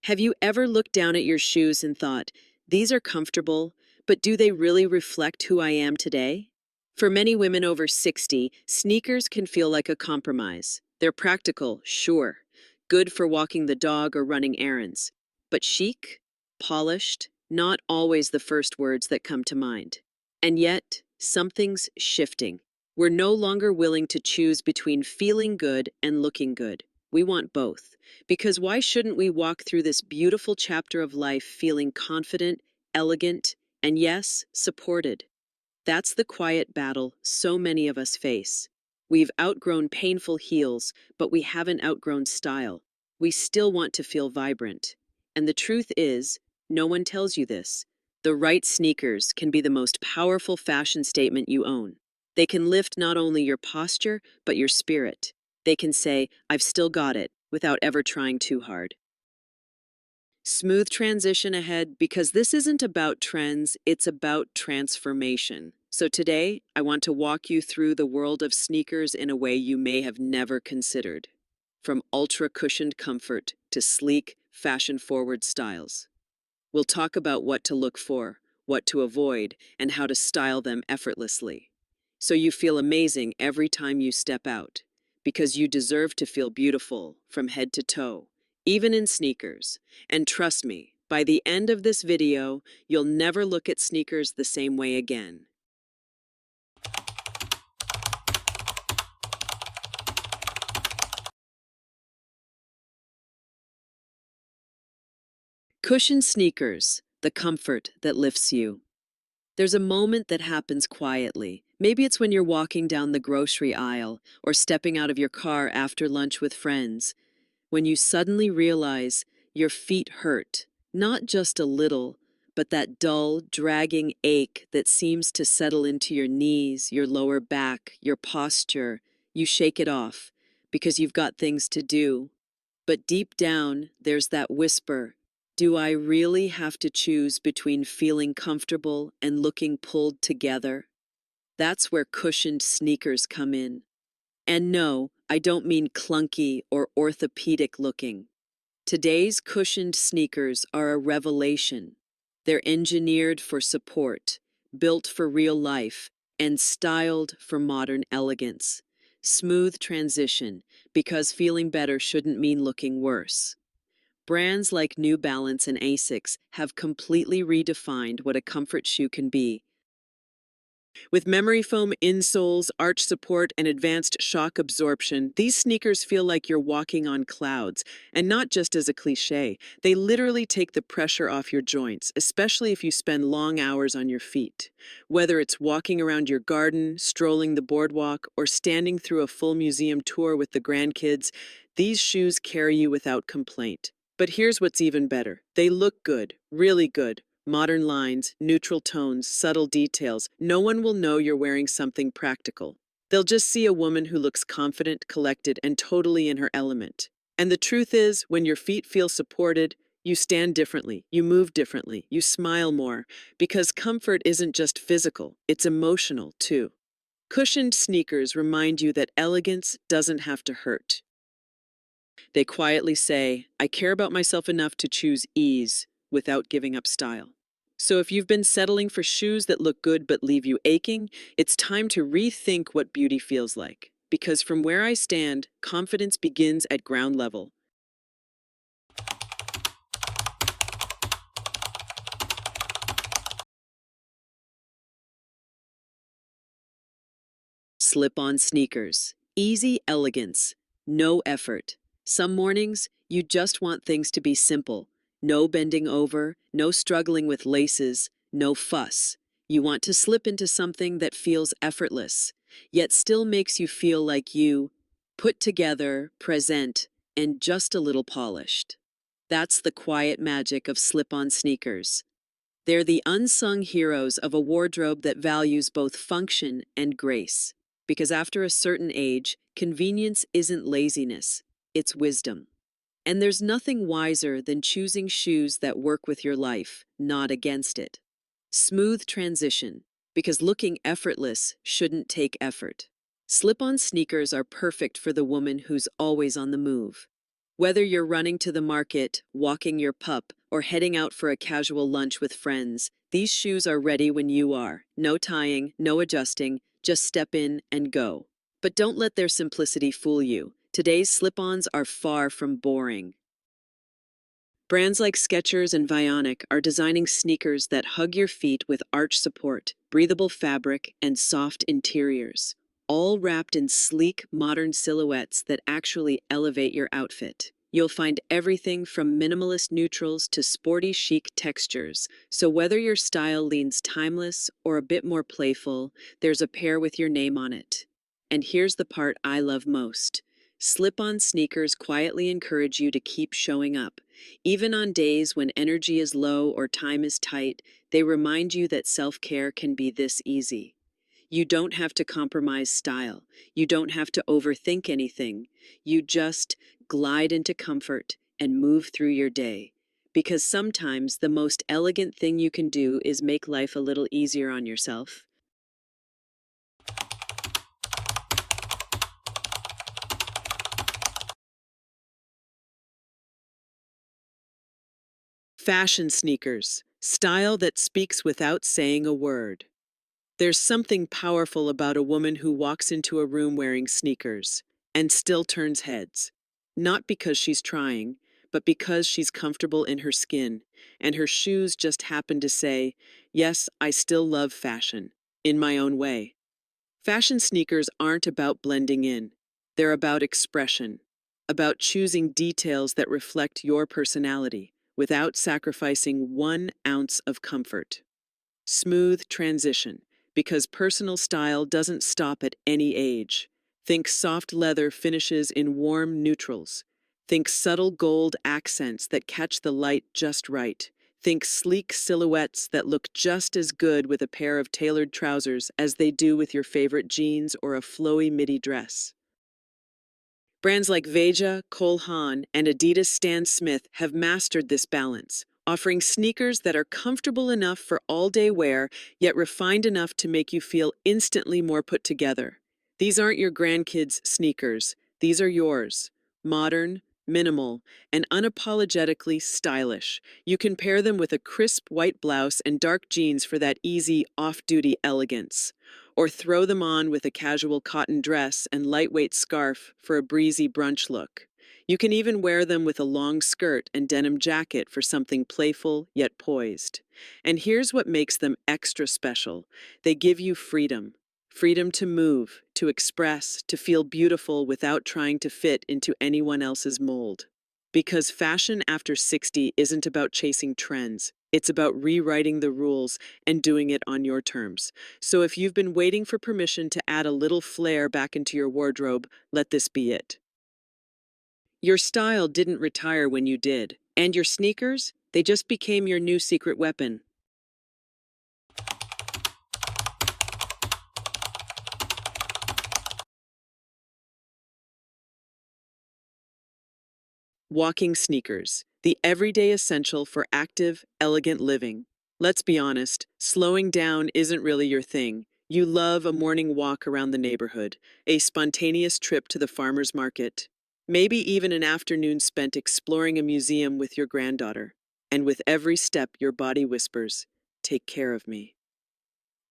Have you ever looked down at your shoes and thought, these are comfortable, but do they really reflect who I am today? For many women over 60, sneakers can feel like a compromise. They're practical, sure, good for walking the dog or running errands. But chic, polished, not always the first words that come to mind. And yet, something's shifting. We're no longer willing to choose between feeling good and looking good. We want both. Because why shouldn't we walk through this beautiful chapter of life feeling confident, elegant, and yes, supported? That's the quiet battle so many of us face. We've outgrown painful heels, but we haven't outgrown style. We still want to feel vibrant. And the truth is, no one tells you this. The right sneakers can be the most powerful fashion statement you own. They can lift not only your posture, but your spirit. They can say, I've still got it, without ever trying too hard. Smooth transition ahead because this isn't about trends, it's about transformation. So today, I want to walk you through the world of sneakers in a way you may have never considered. From ultra cushioned comfort to sleek, fashion forward styles. We'll talk about what to look for, what to avoid, and how to style them effortlessly. So you feel amazing every time you step out, because you deserve to feel beautiful from head to toe, even in sneakers. And trust me, by the end of this video, you'll never look at sneakers the same way again. Cushioned sneakers, the comfort that lifts you. There's a moment that happens quietly. Maybe it's when you're walking down the grocery aisle or stepping out of your car after lunch with friends, when you suddenly realize your feet hurt, not just a little, but that dull, dragging ache that seems to settle into your knees, your lower back, your posture. You shake it off because you've got things to do. But deep down, there's that whisper. Do I really have to choose between feeling comfortable and looking pulled together? That's where cushioned sneakers come in. And no, I don't mean clunky or orthopedic looking. Today's cushioned sneakers are a revelation. They're engineered for support, built for real life, and styled for modern elegance. Smooth transition, because feeling better shouldn't mean looking worse. Brands like New Balance and Asics have completely redefined what a comfort shoe can be. With memory foam insoles, arch support, and advanced shock absorption, these sneakers feel like you're walking on clouds. And not just as a cliche, they literally take the pressure off your joints, especially if you spend long hours on your feet. Whether it's walking around your garden, strolling the boardwalk, or standing through a full museum tour with the grandkids, these shoes carry you without complaint. But here's what's even better. They look good, really good. Modern lines, neutral tones, subtle details. No one will know you're wearing something practical. They'll just see a woman who looks confident, collected, and totally in her element. And the truth is, when your feet feel supported, you stand differently, you move differently, you smile more, because comfort isn't just physical, it's emotional too. Cushioned sneakers remind you that elegance doesn't have to hurt. They quietly say, I care about myself enough to choose ease without giving up style. So if you've been settling for shoes that look good but leave you aching, it's time to rethink what beauty feels like. Because from where I stand, confidence begins at ground level. Slip-on sneakers. Easy elegance. No effort. Some mornings, you just want things to be simple. No bending over, no struggling with laces, no fuss. You want to slip into something that feels effortless, yet still makes you feel like you, put together, present, and just a little polished. That's the quiet magic of slip-on sneakers. They're the unsung heroes of a wardrobe that values both function and grace. Because after a certain age, convenience isn't laziness, it's wisdom. And there's nothing wiser than choosing shoes that work with your life, not against it. Smooth transition, because looking effortless shouldn't take effort. Slip-on sneakers are perfect for the woman who's always on the move. Whether you're running to the market, walking your pup, or heading out for a casual lunch with friends, these shoes are ready when you are. No tying, no adjusting, just step in and go. But don't let their simplicity fool you. Today's slip-ons are far from boring. Brands like Skechers and Vionic are designing sneakers that hug your feet with arch support, breathable fabric, and soft interiors, all wrapped in sleek, modern silhouettes that actually elevate your outfit. You'll find everything from minimalist neutrals to sporty chic textures, so whether your style leans timeless or a bit more playful, there's a pair with your name on it. And here's the part I love most. Slip-on sneakers quietly encourage you to keep showing up. Even on days when energy is low or time is tight, they remind you that self-care can be this easy. You don't have to compromise style. You don't have to overthink anything. You just glide into comfort and move through your day. Because sometimes the most elegant thing you can do is make life a little easier on yourself. Fashion sneakers, style that speaks without saying a word. There's something powerful about a woman who walks into a room wearing sneakers and still turns heads. Not because she's trying, but because she's comfortable in her skin, and her shoes just happen to say, "Yes, I still love fashion, in my own way." Fashion sneakers aren't about blending in. They're about expression, about choosing details that reflect your personality without sacrificing 1 ounce of comfort. Smooth transition, because personal style doesn't stop at any age. Think soft leather finishes in warm neutrals. Think subtle gold accents that catch the light just right. Think sleek silhouettes that look just as good with a pair of tailored trousers as they do with your favorite jeans or a flowy midi dress. Brands like Veja, Cole Haan, and Adidas Stan Smith have mastered this balance, offering sneakers that are comfortable enough for all-day wear, yet refined enough to make you feel instantly more put together. These aren't your grandkids' sneakers. These are yours. Modern, minimal, and unapologetically stylish. You can pair them with a crisp white blouse and dark jeans for that easy, off-duty elegance, or throw them on with a casual cotton dress and lightweight scarf for a breezy brunch look. You can even wear them with a long skirt and denim jacket for something playful yet poised. And here's what makes them extra special. They give you freedom. Freedom to move, to express, to feel beautiful without trying to fit into anyone else's mold. Because fashion after 60 isn't about chasing trends. It's about rewriting the rules and doing it on your terms. So if you've been waiting for permission to add a little flair back into your wardrobe, let this be it. Your style didn't retire when you did, and your sneakers, they just became your new secret weapon. Walking sneakers, the everyday essential for active, elegant living. Let's be honest, slowing down isn't really your thing. You love a morning walk around the neighborhood, a spontaneous trip to the farmer's market, maybe even an afternoon spent exploring a museum with your granddaughter. And with every step, your body whispers, "Take care of me."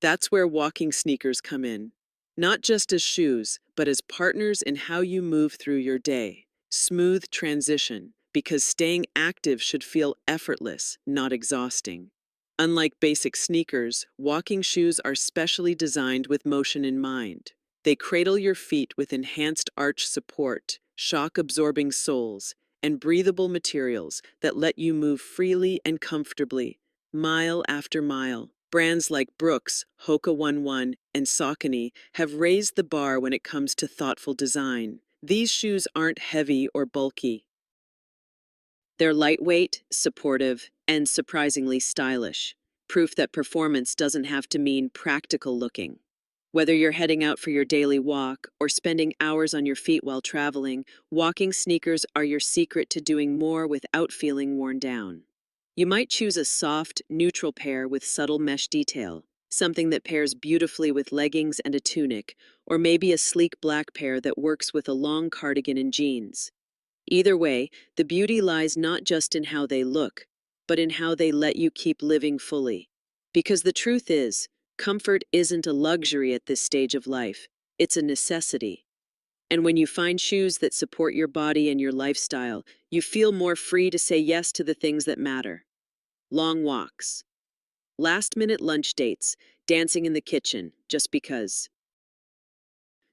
That's where walking sneakers come in. Not just as shoes, but as partners in how you move through your day. Smooth transition, because staying active should feel effortless, not exhausting. Unlike basic sneakers, walking shoes are specially designed with motion in mind. They cradle your feet with enhanced arch support, shock-absorbing soles, and breathable materials that let you move freely and comfortably, mile after mile. Brands like Brooks, Hoka 11, and Saucony have raised the bar when it comes to thoughtful design. These shoes aren't heavy or bulky. They're lightweight, supportive, and surprisingly stylish. Proof that performance doesn't have to mean practical looking. Whether you're heading out for your daily walk or spending hours on your feet while traveling, walking sneakers are your secret to doing more without feeling worn down. You might choose a soft, neutral pair with subtle mesh detail, something that pairs beautifully with leggings and a tunic, or maybe a sleek black pair that works with a long cardigan and jeans. Either way, the beauty lies not just in how they look, but in how they let you keep living fully. Because the truth is, comfort isn't a luxury at this stage of life, it's a necessity. And when you find shoes that support your body and your lifestyle, you feel more free to say yes to the things that matter. Long walks, last-minute lunch dates, dancing in the kitchen, just because.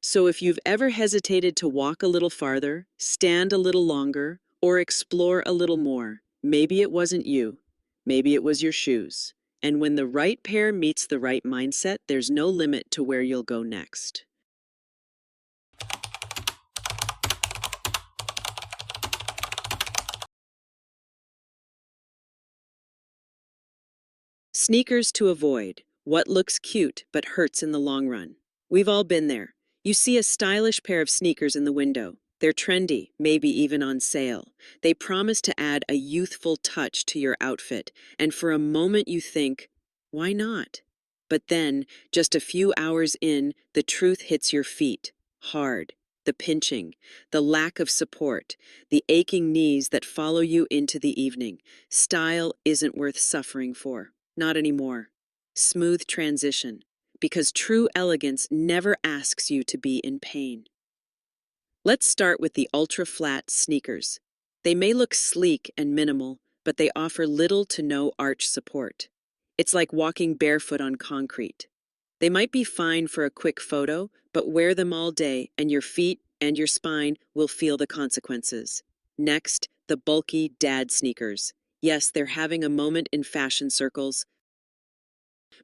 So if you've ever hesitated to walk a little farther, stand a little longer, or explore a little more, maybe it wasn't you. Maybe it was your shoes. And when the right pair meets the right mindset, there's no limit to where you'll go next. Sneakers to avoid. What looks cute but hurts in the long run. We've all been there. You see a stylish pair of sneakers in the window. They're trendy, maybe even on sale. They promise to add a youthful touch to your outfit, and for a moment you think, why not? But then, just a few hours in, the truth hits your feet. Hard. The pinching, the lack of support, the aching knees that follow you into the evening. Style isn't worth suffering for. Not anymore. Smooth transition, because true elegance never asks you to be in pain. Let's start with the ultra-flat sneakers. They may look sleek and minimal, but they offer little to no arch support. It's like walking barefoot on concrete. They might be fine for a quick photo, but wear them all day and your feet and your spine will feel the consequences. Next, the bulky dad sneakers. Yes, they're having a moment in fashion circles,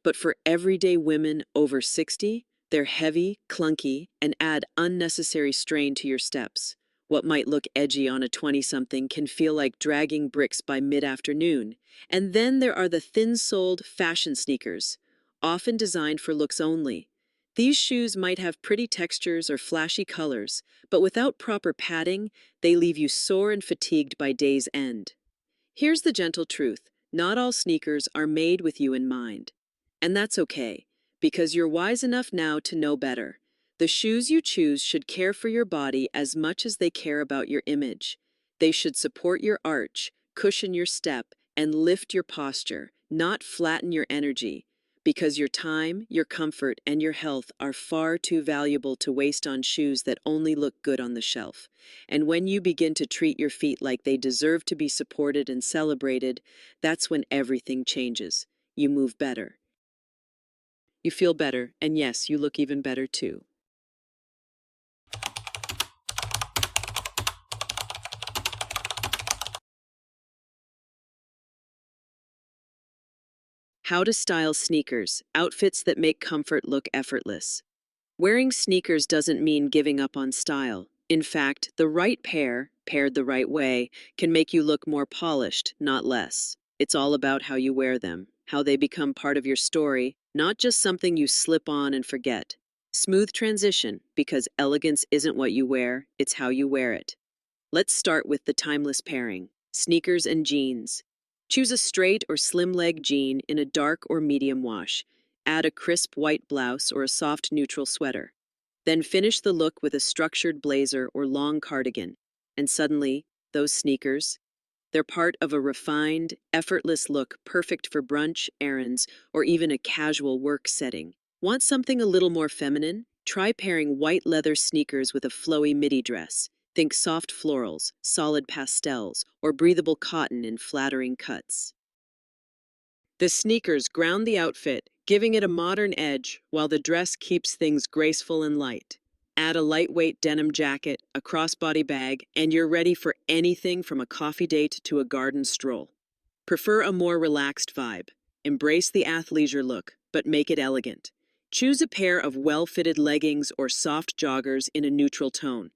but for everyday women over 60, they're heavy, clunky, and add unnecessary strain to your steps. What might look edgy on a 20-something can feel like dragging bricks by mid-afternoon. And then there are the thin-soled fashion sneakers, often designed for looks only. These shoes might have pretty textures or flashy colors, but without proper padding, they leave you sore and fatigued by day's end. Here's the gentle truth. Not all sneakers are made with you in mind. And that's okay, because you're wise enough now to know better. The shoes you choose should care for your body as much as they care about your image. They should support your arch, cushion your step, and lift your posture, not flatten your energy. Because your time, your comfort, and your health are far too valuable to waste on shoes that only look good on the shelf. And when you begin to treat your feet like they deserve to be supported and celebrated, that's when everything changes. You move better. You feel better, and yes, you look even better too. How to style sneakers, outfits that make comfort look effortless. Wearing sneakers doesn't mean giving up on style. In fact, the right pair, paired the right way, can make you look more polished, not less. It's all about how you wear them, how they become part of your story, not just something you slip on and forget. Smooth transition, because elegance isn't what you wear, it's how you wear it. Let's start with the timeless pairing, sneakers and jeans. Choose a straight or slim leg jean in a dark or medium wash. Add a crisp white blouse or a soft neutral sweater. Then finish the look with a structured blazer or long cardigan. And suddenly, those sneakers, they're part of a refined, effortless look perfect for brunch, errands, or even a casual work setting. Want something a little more feminine? Try pairing white leather sneakers with a flowy midi dress. Think soft florals, solid pastels, or breathable cotton in flattering cuts. The sneakers ground the outfit, giving it a modern edge, while the dress keeps things graceful and light. Add a lightweight denim jacket, a crossbody bag, and you're ready for anything from a coffee date to a garden stroll. Prefer a more relaxed vibe. Embrace the athleisure look, but make it elegant. Choose a pair of well-fitted leggings or soft joggers in a neutral tone.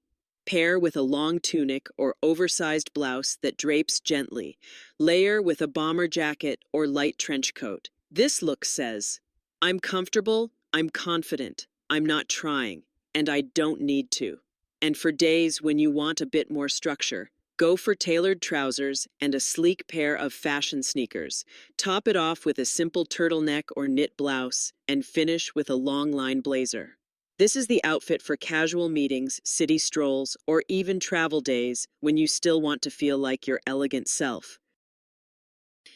Pair with a long tunic or oversized blouse that drapes gently. Layer with a bomber jacket or light trench coat. This look says, I'm comfortable, I'm confident, I'm not trying, and I don't need to. And for days when you want a bit more structure, go for tailored trousers and a sleek pair of fashion sneakers. Top it off with a simple turtleneck or knit blouse, and finish with a long line blazer. This is the outfit for casual meetings, city strolls, or even travel days when you still want to feel like your elegant self.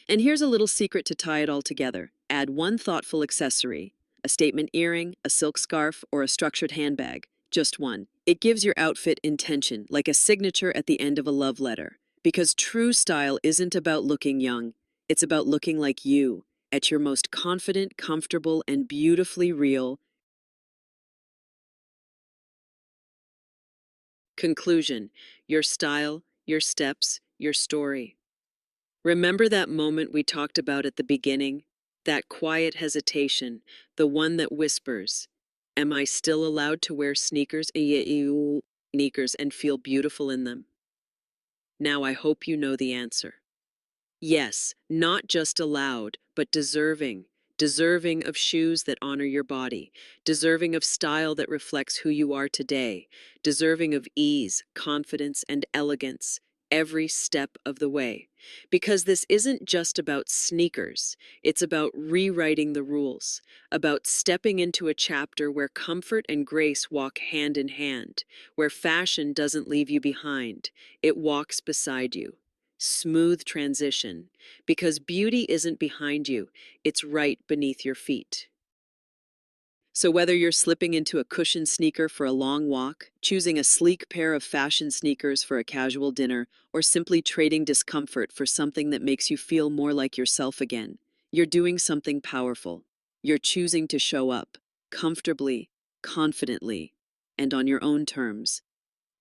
And here's a little secret to tie it all together. Add one thoughtful accessory, a statement earring, a silk scarf, or a structured handbag. Just one. It gives your outfit intention, like a signature at the end of a love letter. Because true style isn't about looking young, it's about looking like you, at your most confident, comfortable, and beautifully real. Conclusion: your style, your steps, your story. Remember that moment we talked about at the beginning? That quiet hesitation, the one that whispers, am I still allowed to wear sneakers and feel beautiful in them? Now I hope you know the answer. Yes, not just allowed, but deserving. Deserving of shoes that honor your body, deserving of style that reflects who you are today, deserving of ease, confidence, and elegance every step of the way. Because this isn't just about sneakers, it's about rewriting the rules, about stepping into a chapter where comfort and grace walk hand in hand, where fashion doesn't leave you behind, it walks beside you. Smooth transition, because beauty isn't behind you, it's right beneath your feet. So whether you're slipping into a cushioned sneaker for a long walk, choosing a sleek pair of fashion sneakers for a casual dinner, or simply trading discomfort for something that makes you feel more like yourself again, you're doing something powerful. You're choosing to show up, comfortably, confidently, and on your own terms.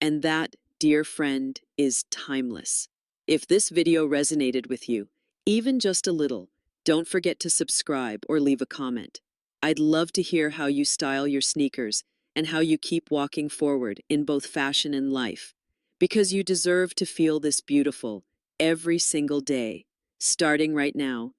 And that, dear friend, is timeless. If this video resonated with you, even just a little, don't forget to subscribe or leave a comment. I'd love to hear how you style your sneakers and how you keep walking forward in both fashion and life. Because you deserve to feel this beautiful every single day, starting right now.